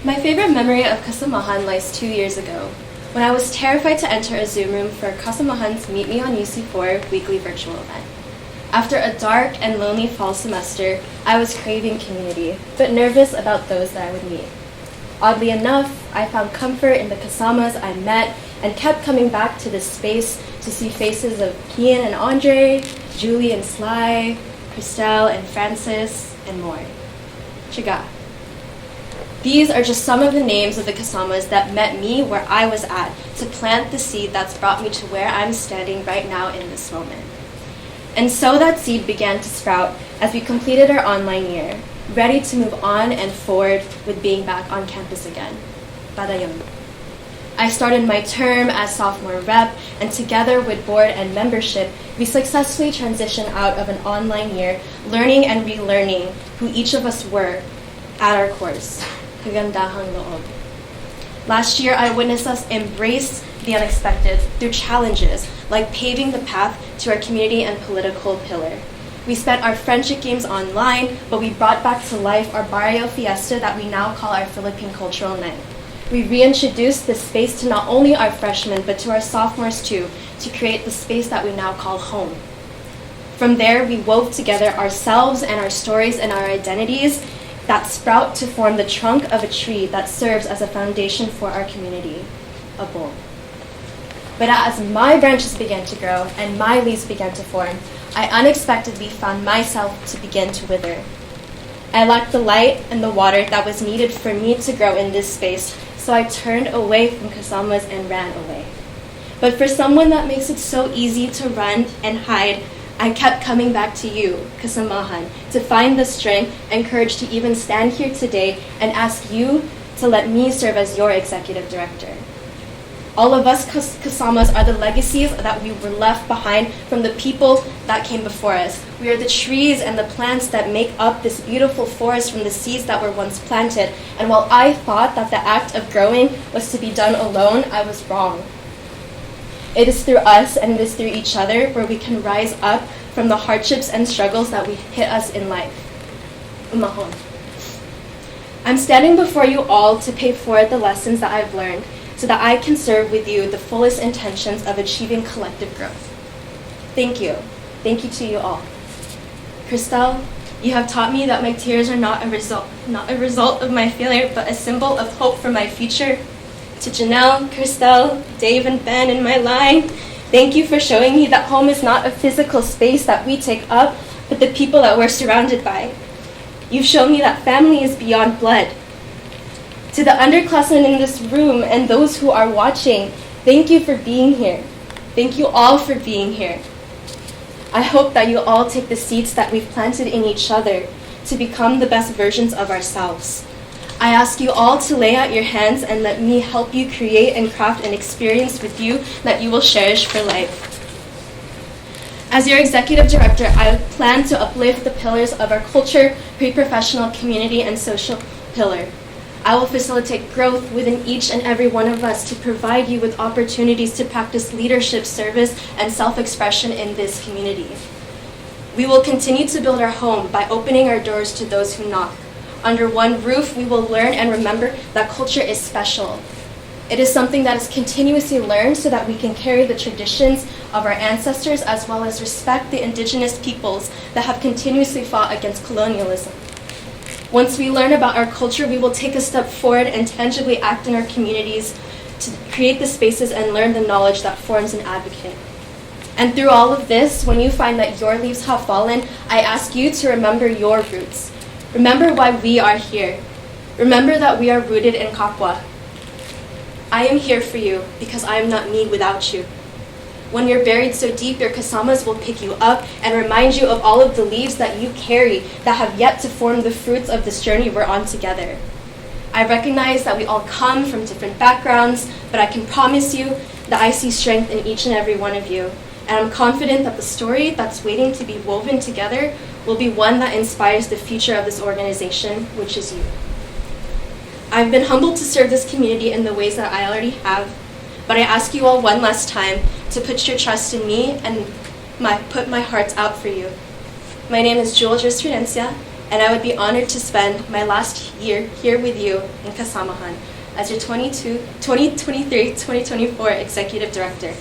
My favorite memory of Kasamahan lies 2 years ago, when I was terrified to enter a Zoom room for Kasamahan's Meet Me on UC4 weekly virtual event. After a dark and lonely fall semester, I was craving community, but nervous about those that I would meet. Oddly enough, I found comfort in the Kasamas I met and kept coming back to this space to see faces of Kian and Andre, Julie and Sly, Christelle and Francis, and more. Chiga. These are just some of the names of the Kasamas that met me where I was at to plant the seed that's brought me to where I'm standing right now in this moment. And so that seed began to sprout as we completed our online year, ready to move on and forward with being back on campus again. Badayong. I started my term as sophomore rep, and together with board and membership, we successfully transitioned out of an online year, learning and relearning who each of us were at our course. Kagandahang loob. Last year, I witnessed us embrace the unexpected through challenges like paving the path to our community and political pillar. We spent our friendship games online, but we brought back to life our barrio fiesta that we now call our Philippine Cultural Night. We reintroduced this space to not only our freshmen, but to our sophomores too, to create the space that we now call home. From there, we wove together ourselves and our stories and our identities that sprout to form the trunk of a tree that serves as a foundation for our community, a bowl. But as my branches began to grow and my leaves began to form, I unexpectedly found myself to begin to wither. I lacked the light and the water that was needed for me to grow in this space, so I turned away from Kasamas and ran away. But for someone that makes it so easy to run and hide, I kept coming back to you, Kasamahan, to find the strength and courage to even stand here today and ask you to let me serve as your executive director. All of us Kasamas are the legacies that we were left behind from the people that came before us. We are the trees and the plants that make up this beautiful forest from the seeds that were once planted. And while I thought that the act of growing was to be done alone, I was wrong. It is through us and it is through each other where we can rise up from the hardships and struggles that hit us in life. Umahon. I'm standing before you all to pay forward the lessons that I've learned so that I can serve with you the fullest intentions of achieving collective growth. Thank you. Thank you to you all. Christelle, you have taught me that my tears are not a result of my failure, but a symbol of hope for my future. To Janelle, Christelle, Dave, and Ben in my line, thank you for showing me that home is not a physical space that we take up, but the people that we're surrounded by. You've shown me that family is beyond blood. To the underclassmen in this room and those who are watching, thank you for being here. Thank you all for being here. I hope that you all take the seeds that we've planted in each other to become the best versions of ourselves. I ask you all to lay out your hands and let me help you create and craft an experience with you that you will cherish for life. As your executive director, I plan to uplift the pillars of our culture, pre-professional, community, and social pillar. I will facilitate growth within each and every one of us to provide you with opportunities to practice leadership, service, and self-expression in this community. We will continue to build our home by opening our doors to those who knock. Under one roof, we will learn and remember that culture is special. It is something that is continuously learned so that we can carry the traditions of our ancestors as well as respect the indigenous peoples that have continuously fought against colonialism. Once we learn about our culture, we will take a step forward and tangibly act in our communities to create the spaces and learn the knowledge that forms an advocate. And through all of this, when you find that your leaves have fallen, I ask you to remember your roots. Remember why we are here. Remember that we are rooted in Kapwa. I am here for you because I am not me without you. When you're buried so deep, your kasamas will pick you up and remind you of all of the leaves that you carry that have yet to form the fruits of this journey we're on together. I recognize that we all come from different backgrounds, but I can promise you that I see strength in each and every one of you. And I'm confident that the story that's waiting to be woven together will be one that inspires the future of this organization, which is you. I've been humbled to serve this community in the ways that I already have, but I ask you all one last time to put your trust in me and put my heart out for you. My name is Jurisprudencia, and I would be honored to spend my last year here with you in Kasamahan as your 2023-2024 Executive Director.